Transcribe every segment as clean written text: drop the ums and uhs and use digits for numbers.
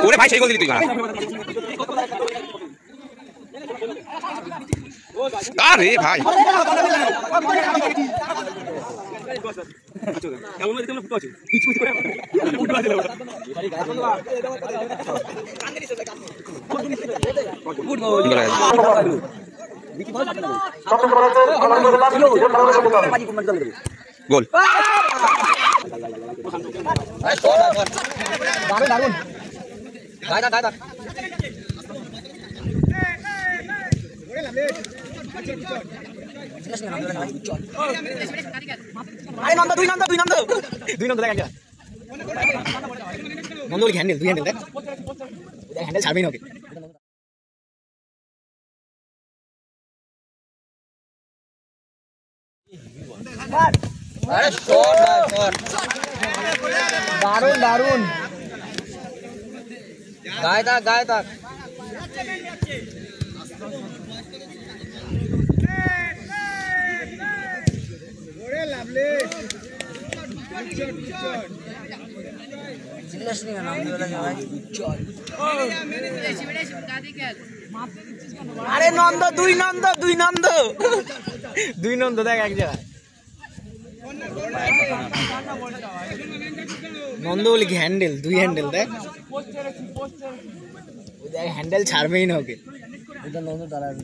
ওরে ভাই সেই গোল দিলি তুই আরে ভাই গোল হ্যান্ডেল ছাড়বেই না ওকে। দারুন দারুন গায়ে থাক গায়ে থাক। আরে নন্দ দুই নন্দ দুই নন্দ দুই নন্দ দেখ এক জায়গায় নন্দ বলি কি হ্যান্ডেল দুই হ্যান্ডেল দেখ দেখ হ্যান্ডেল ছাড়বেই না ওকে। নন্দ দাঁড়াবে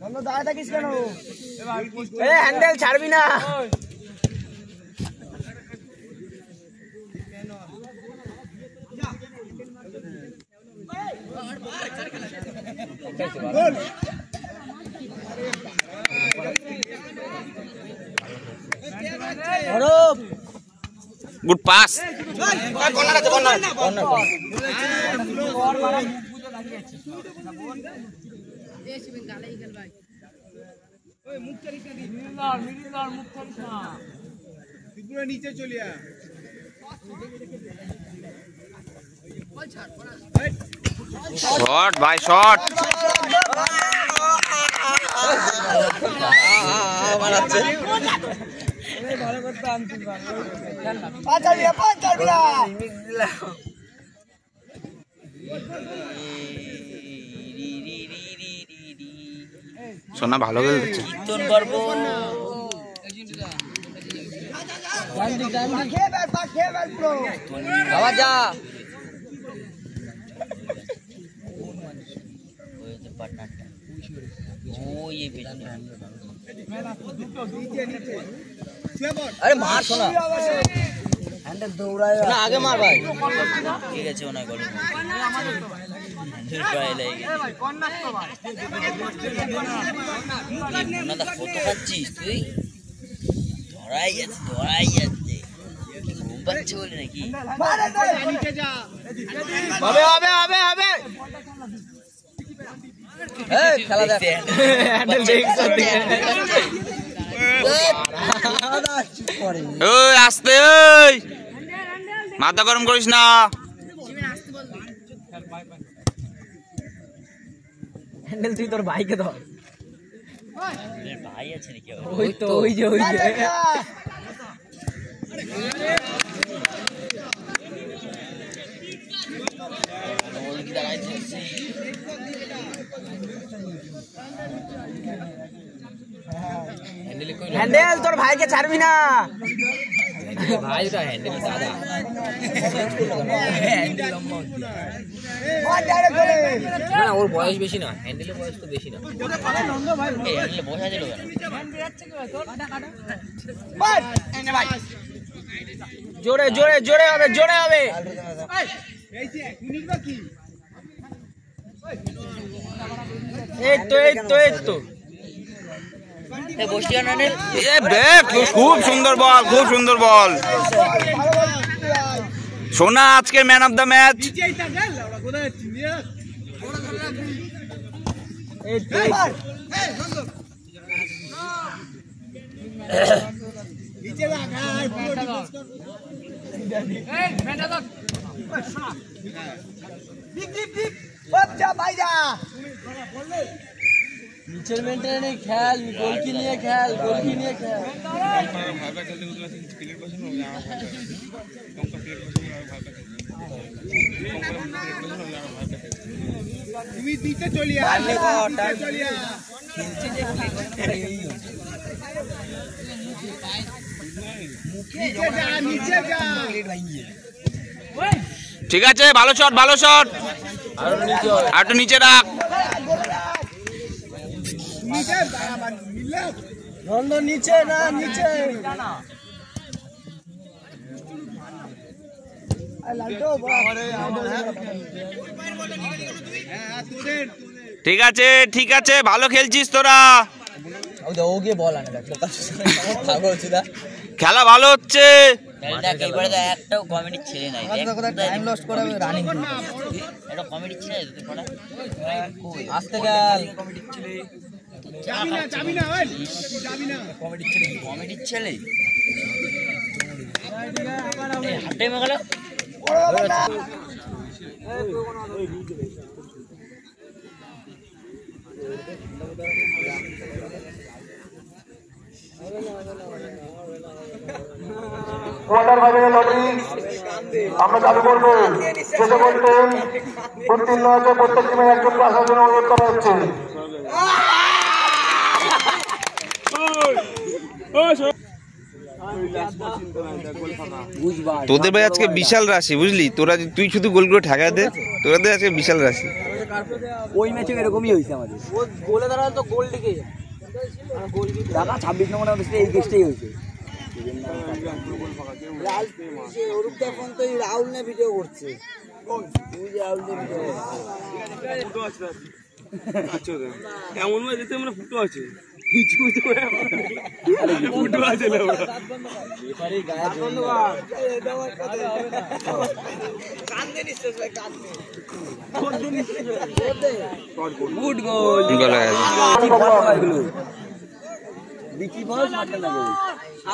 নন্দ দাঁড়ায় থাকিস কেন হ্যান্ডেল ছাড়বি না। গুড পাস নিচে চলিয়া শট ভাই শট সোনা ভালো খেলছে আবার যা আরে মার শোনা হ্যান্ডেল দৌড়ায় না আগে মার ভাই ঠিক আছে ওনা গলি হ্যান্ডেল প্রায় লাগে না দা ফটো খাচ্ছিস তুই ধরাই যাচ্ছে ঘুম পাচ্ছে বলে নাকি হবে হবে হবে হবে এই খেলা দেখ হ্যান্ডেল দেখছ ওই আস্তে ওই মাথা গরম করিস না হ্যান্ডেল তুই তোর ভাইকে ধর ভাই আছে নাকি ওই তো ওই যে হ্যান্ডেল তোর ভাইকে ছাড়বি না ভাই তো হ্যান্ডেল দাদা না ওর বয়স বেশি না হ্যান্ডেলের বয়স তো বেশি না এই হ্যান্ডেলে বসা ছিল জোরে জোরে জোরে হবে জোরে হবে এই তো এই তো এই তো খুব সুন্দর বল খুব সুন্দর বল সোনা আজকের ম্যান অফ দ্য ম্যাচ নিচের মেন্টেনে খেল গোলকি নিয়ে খেল গোলকি নিয়ে খেল তুমি নিচে চলে আয়, নিচে চলে আয়। নিচে যা, নিচে যা। ঠিক আছে, ভালো শট, ভালো শট। আর একটু নিচে রাখ। নিচে আবার মিলে। নন্দ নিচে না, নিচে হ্যাঁ, তোদের ঠিক আছে, ঠিক আছে, ভালো খেলছিস তোরা। ওকে বল আনে দেখ খেলা ভালো হচ্ছে। একটাও কমেডি ছেলে নাই, টাইম লস করে রানিং একটা কমেডি ছেলে আসতে গেল যাবি না ওই, যাবি না। কমেডি ছেলে হাটে মাগলা কোয়ার্টার ফাইনালে লটারি আমরা চালু করবো। যেটা বলতেন উত্তীর্ণ হচ্ছে প্রত্যেক টিমে একজনকে আসার জন্য অনুরোধ করা হচ্ছে। তোদের ভাই আজকে বিশাল রাশি, বুঝলি? তোরা তুই শুধু গোলগুলো ঠেকা দে, তোরাদের আজকে বিশাল রাশি। ওই ম্যাচে এরকমই হয়েছে আমাদের, ও গোলে দাঁড়ালে তো গোল দিকে দাদা 26 নম্বর এই কেসটাই হয়েছে। রাহুল না ভিডিও করছে, এমন যেতে আমরা ফুটো আছে ফুটো আছে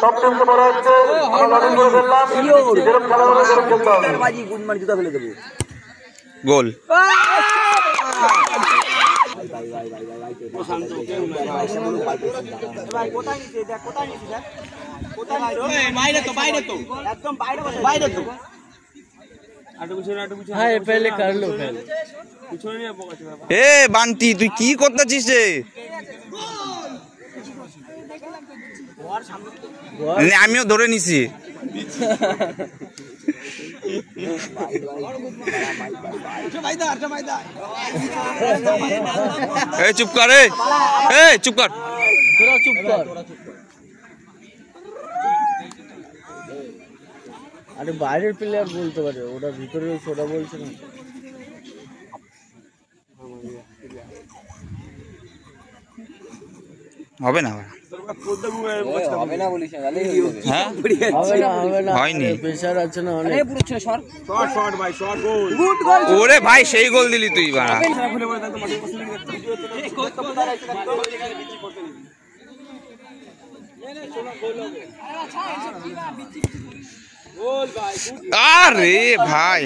সব টিমকে বলা হচ্ছে আমরা লটারি করে ফেললাম, যেরকম খেলা হবে সেরকম খেলতে হবে। গুডমান জুতা ফেলে দেবো গোল। এ বান্টি, তুই কি করতেছিস রে? আমিও ধরে নিছি। এই চুপ কর, এই চুপ কর, চুপ কর। আরে বাইরের প্লেয়ার বলতে পারে, ওটা ভিতরে ওটা বলছে না। হবে না, হবে না বলিস না, হ্যাঁ হবে না, হয়নি। প্রেসার আছে না অনেক। ওরে ভাই, সেই গোল দিলি তুই বাড়া। আরে ভাই,